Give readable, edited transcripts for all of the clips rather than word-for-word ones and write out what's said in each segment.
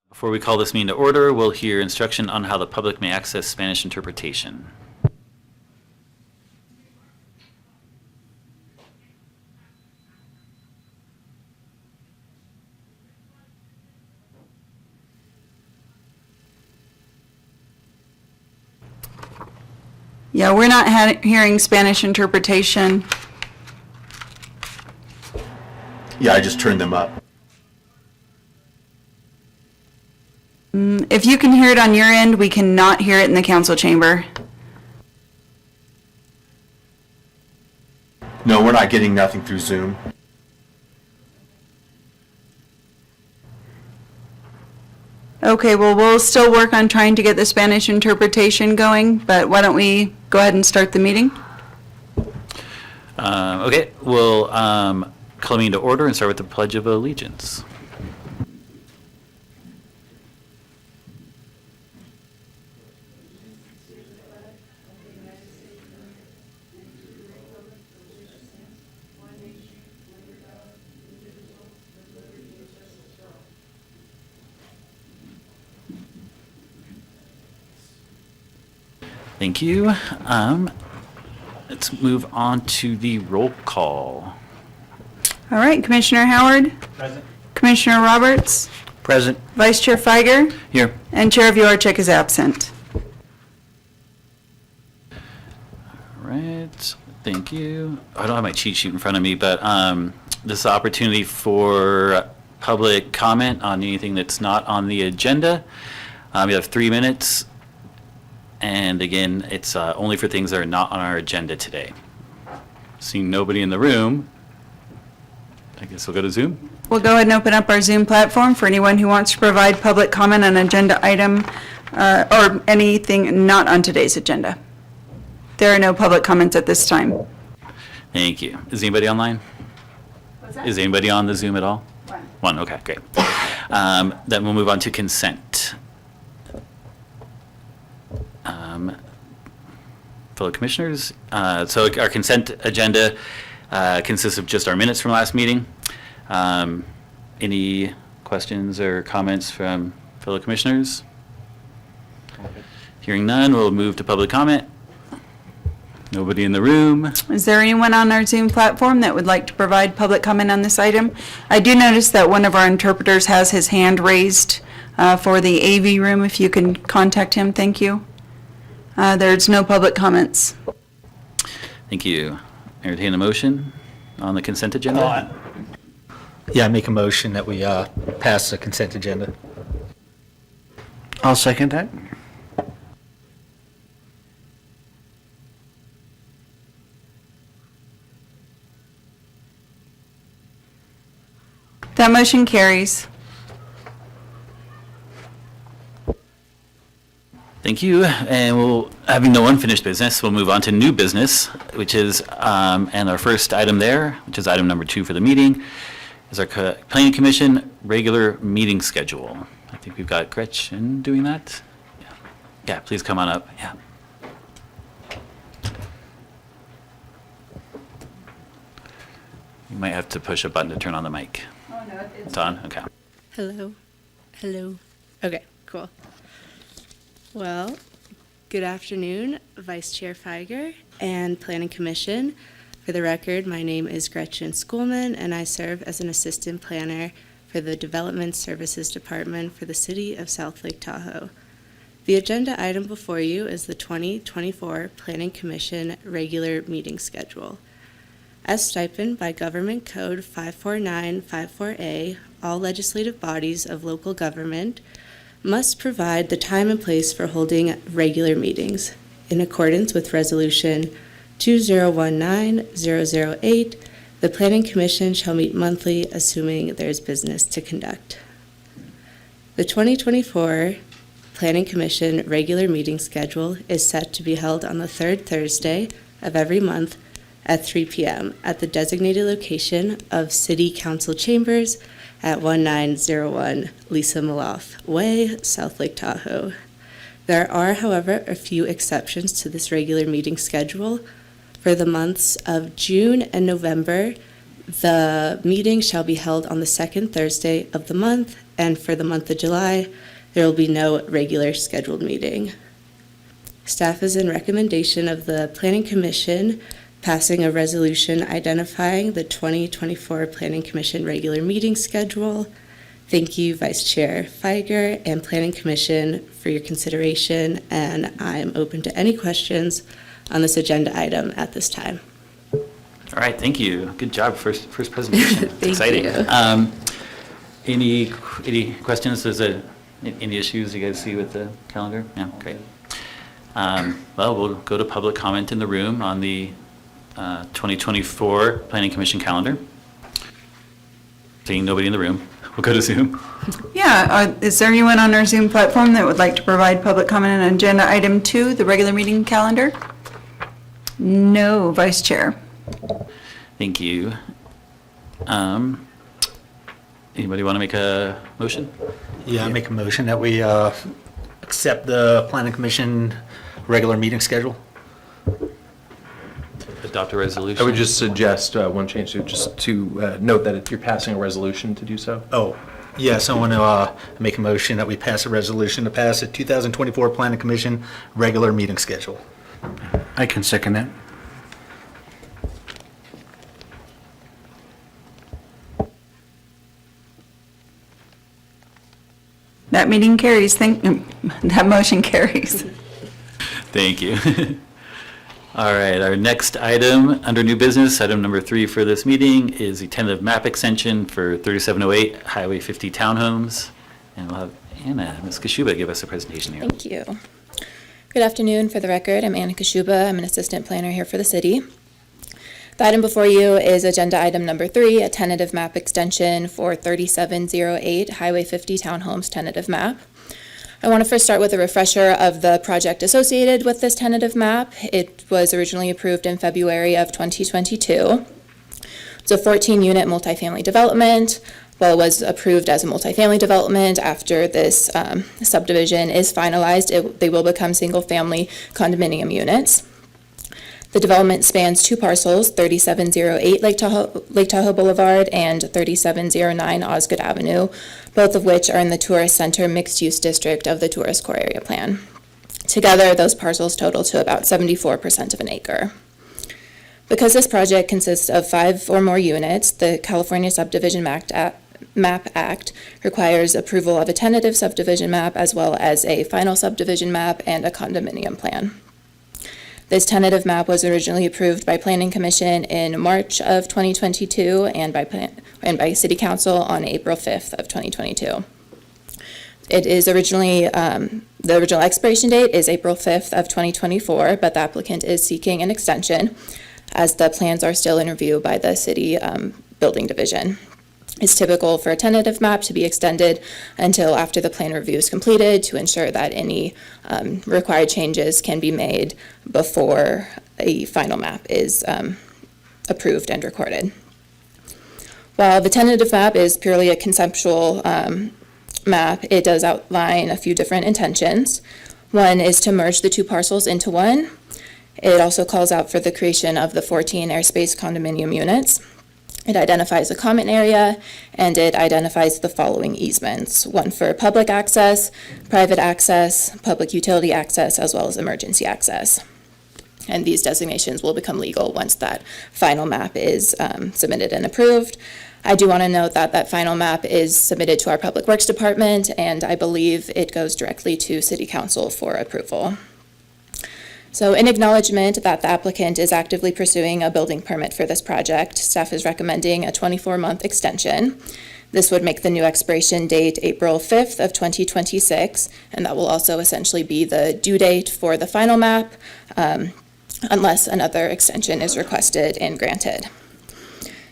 Before we call this meeting to order, we'll hear instruction on how the public may access Spanish interpretation. Yeah, we're not hearing Spanish interpretation. Yeah, I just turned them up. If you can hear it on your end, we cannot hear it in the council chamber. No, we're not getting nothing through Zoom. Okay, well, we'll still work on trying to get the Spanish interpretation going, but why don't we go ahead and start the meeting? Okay, we'll call the meeting to order and start with the Pledge of Allegiance. Thank you. Let's move on to the roll call. All right, Commissioner Howard? Present. Commissioner Roberts? Present. Vice Chair Feiger? Here. And Chair Viorchik is absent. All right, thank you. I don't have my cheat sheet in front of me, but this is an opportunity for public comment on anything that's not on the agenda. We have 3 minutes. And again, it's only for things that are not on our agenda today. Seeing nobody in the room, I guess we'll go to Zoom. We'll go ahead and open up our Zoom platform for anyone who wants to provide public comment on agenda item or anything not on today's agenda. There are no public comments at this time. Thank you. Is anybody online? What's that? Is anybody on the Zoom at all? One. One, okay, great. Then we'll move on to consent. Fellow commissioners, so our consent agenda consists of just our minutes from last meeting. Any questions or comments from fellow commissioners? Hearing none, we'll move to public comment. Nobody in the room. Is there anyone on our Zoom platform that would like to provide public comment on this item? I do notice that one of our interpreters has his hand raised for the AV room. If you can contact him, thank you. There's no public comments. Thank you. Entertain a motion on the consent agenda. Yeah, I make a motion that we pass the consent agenda. I'll second that. That motion carries. Thank you. And we'll, having no unfinished business, we'll move on to new business, which is, and our first item there, which is item number 2 for the meeting, is our Planning Commission regular meeting schedule. I think we've got Gretchen doing that. Yeah, please come on up. Yeah. You might have to push a button to turn on the mic. Oh, no, It's on? Okay. Hello. Hello. Okay, cool. Well, good afternoon, Vice Chair Feiger and Planning Commission. For the record, my name is Gretchen Schoolman, and I serve as an assistant planner for the Development Services Department for the City of South Lake Tahoe. The agenda item before you is the 2024 Planning Commission regular meeting schedule. As stipend by Government Code 54954A, all legislative bodies of local government must provide the time and place for holding regular meetings. In accordance with Resolution 2019-008, the Planning Commission shall meet monthly, assuming there is business to conduct. The 2024 Planning Commission regular meeting schedule is set to be held on the third Thursday of every month at 3 p.m. at the designated location of City Council Chambers at 1901 Lisa Maloff Way, South Lake Tahoe. There are, however, a few exceptions to this regular meeting schedule. For the months of June and November, The meeting shall be held on the second Thursday of the month, and for the month of July, there will be no regular scheduled meeting. Staff is in recommendation of the Planning Commission passing a resolution identifying the 2024 Planning Commission regular meeting schedule. Thank you, Vice Chair Feiger and Planning Commission, for your consideration, and I'm open to any questions on this agenda item at this time. All right, thank you. Good job, first presentation. It's Thank exciting. you. Any questions? Any issues you guys see with the calendar? Yeah, great. Well, we'll go to public comment in the room on the 2024 Planning Commission calendar. Seeing nobody in the room, we'll go to Zoom. Yeah, is there anyone on our Zoom platform that would like to provide public comment on agenda item 2, the regular meeting calendar? No, Vice Chair. Thank you. Anybody want to make a motion? Yeah, I make a motion that we accept the Planning Commission regular meeting schedule. Adopt a resolution? I would just suggest one change to note that you're passing a resolution to do so. Oh, yes, I want to make a motion that we pass a resolution to pass the 2024 Planning Commission regular meeting schedule. I can second that. That meeting carries. That motion carries. Thank you. All right, our next item under new business, item number 3 for this meeting is the tentative map extension for 3708 Highway 50 townhomes. And we'll have Anna, Ms. Kashuba, give us a presentation here. Thank you. Good afternoon. For the record, I'm Anna Kashuba. I'm an assistant planner here for the city. The item before you is agenda item number 3, a tentative map extension for 3708 Highway 50 townhomes tentative map. I want to first start with a refresher of the project associated with this tentative map. It was originally approved in February of 2022. It's a 14-unit multifamily development. Well, it was approved as a multifamily development. After this subdivision is finalized, they will become single-family condominium units. The development spans 2 parcels, 3708 Lake Tahoe Boulevard and 3709 Osgood Avenue, both of which are in the Tourist Center mixed-use district of the Tourist Core Area Plan. Together, those parcels total to about 74% of an acre. Because this project consists of 5 or more units, the California Subdivision Map Act requires approval of a tentative subdivision map as well as a final subdivision map and a condominium plan. This tentative map was originally approved by Planning Commission in March of 2022 and by City Council on April 5th of 2022. It is originally, the original expiration date is April 5th of 2024, but the applicant is seeking an extension as the plans are still in review by the City Building Division. It's typical for a tentative map to be extended until after the plan review is completed to ensure that any required changes can be made before a final map is approved and recorded. While the tentative map is purely a conceptual map, it does outline a few different intentions. One is to merge the 2 parcels into one. It also calls out for the creation of the 14 airspace condominium units. It identifies a common area, and it identifies the following easements: one for public access, private access, public utility access, as well as emergency access. And these designations will become legal once that final map is submitted and approved. I do want to note that that final map is submitted to our Public Works Department, and I believe it goes directly to City Council for approval. So in acknowledgement that the applicant is actively pursuing a building permit for this project, staff is recommending a 24-month extension. This would make the new expiration date April 5th of 2026, and that will also essentially be the due date for the final map, unless another extension is requested and granted.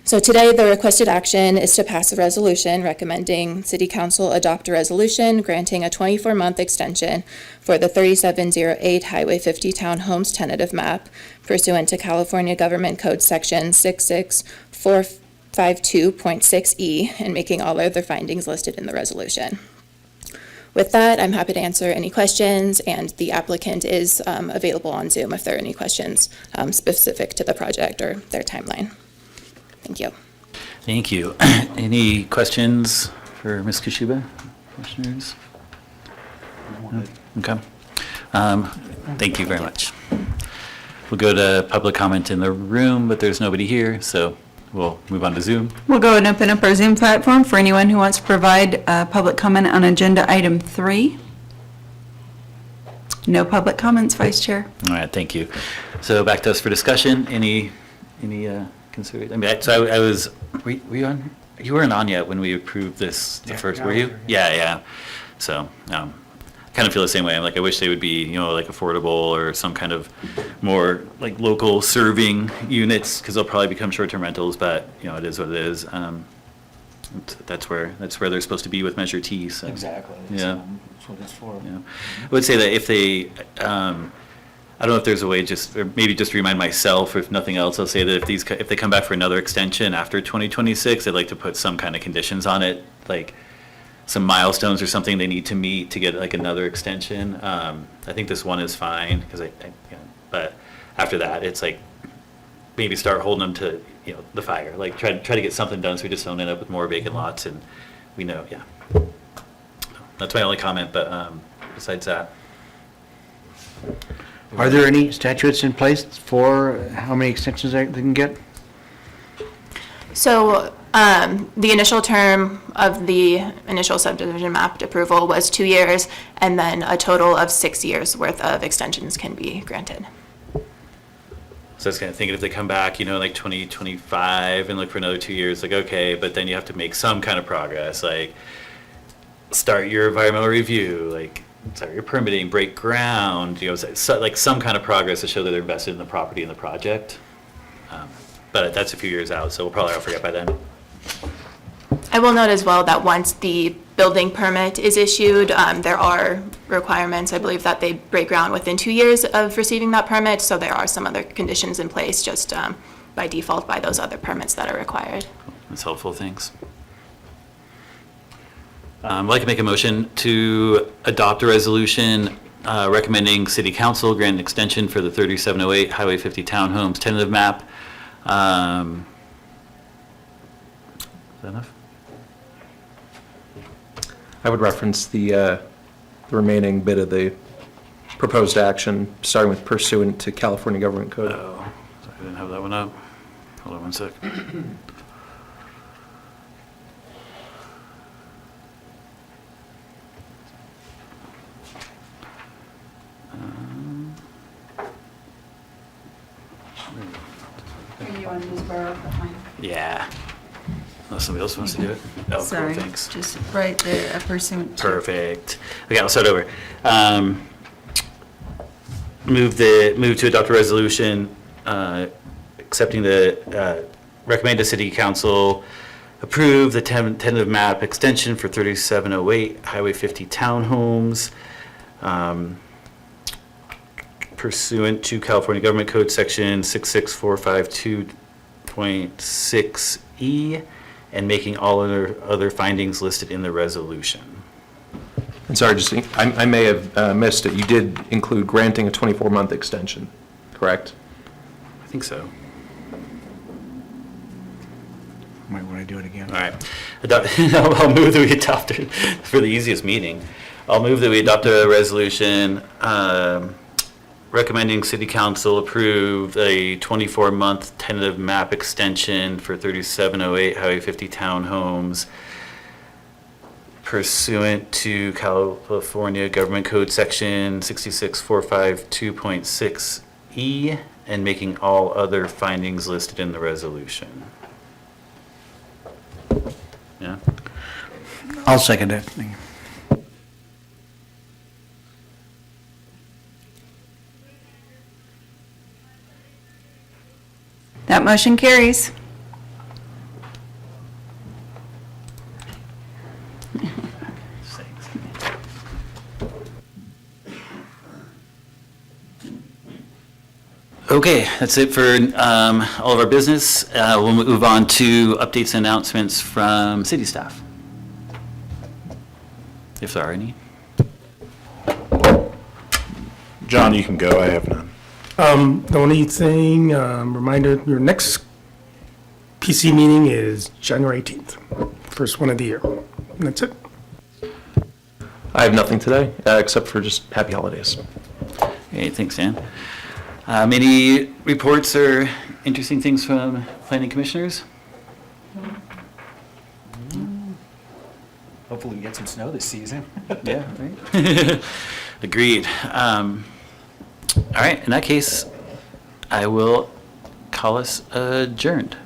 So today, the requested action is to pass a resolution recommending City Council adopt a resolution granting a 24-month extension for the 3708 Highway 50 Townhomes tentative map pursuant to California Government Code Section 66452.6E and making all other findings listed in the resolution. With that, I'm happy to answer any questions, and the applicant is available on Zoom if there are any questions specific to the project or their timeline. Thank you. Thank you. Any questions for Ms. Kashuba? Commissioners? No? Okay. Thank you very much. We'll go to public comment in the room, but there's nobody here, so we'll move on to Zoom. We'll go and open up our Zoom platform for anyone who wants to provide public comment on agenda item 3. No public comments, Vice Chair. All right, thank you. So back to us for discussion. Any consideration? I mean, so I was, were you on? You weren't on yet when we approved this, the first, were you? Yeah. So, I kind of feel the same way. I'm like, I wish they would be, like affordable or some kind of more like local serving units, because they'll probably become short-term rentals, but, it is what it is. That's where they're supposed to be with Measure T, so. Exactly. Yeah. That's what it's for. Yeah. I would say that if they, I don't know if there's a way or maybe just to remind myself, or if nothing else, I'll say that if they come back for another extension after 2026, I'd like to put some kind of conditions on it, like some milestones or something they need to meet to get like another extension. I think this one is fine, because but after that, it's like maybe start holding them to, the fire, like try to get something done so we just don't end up with more vacant lots, and we know, yeah. That's my only comment, but besides that. Are there any statutes in place for how many extensions they can get? So the initial term of the initial subdivision map approval was 2 years, and then a total of 6 years worth of extensions can be granted. So I was kind of thinking if they come back, like 2025 and look for another 2 years, like, okay, but then you have to make some kind of progress, like start your environmental review, like start your permitting, break ground, like some kind of progress to show that they're invested in the property and the project. But that's a few years out, so we'll probably all forget by then. I will note as well that once the building permit is issued, there are requirements, I believe, that they break ground within 2 years of receiving that permit, so there are some other conditions in place just by default by those other permits that are required. That's helpful, thanks. I'd like to make a motion to adopt a resolution recommending City Council grant an extension for the 3708 Highway 50 Townhomes tentative map. Is that enough? I would reference the remaining bit of the proposed action, starting with pursuant to California Government Code. Oh, sorry, I didn't have that one up. Hold on one sec. Yeah. Unless somebody else wants to do it. Oh, cool, Sorry, thanks. just right there, pursuant to. Perfect. Okay, I'll start over. Move to adopt a resolution accepting recommend to City Council approve the tentative map extension for 3708 Highway 50 Townhomes pursuant to California Government Code Section 66452.6E and making all other findings listed in the resolution. And sorry, I may have missed it. You did include granting a 24-month extension, correct? I think so. Might want to do it again. All right. I'll move that we adopt it for the easiest meeting. I'll move that we adopt a resolution recommending City Council approve a 24-month tentative map extension for 3708 Highway 50 Townhomes pursuant to California Government Code Section 66452.6E and making all other findings listed in the resolution. Yeah? I'll second that. Thank you. That motion carries. Okay, that's it for all of our business. We'll move on to updates and announcements from city staff, if there are any. John, you can go. I have none. The only thing, reminder, your next PC meeting is January 18th, first one of the year. And that's it. I have nothing today, except for just happy holidays. Okay, thanks, Dan. Any reports or interesting things from planning commissioners? Hopefully we get some snow this season. Yeah, right. Agreed. All right, in that case, I will call us adjourned.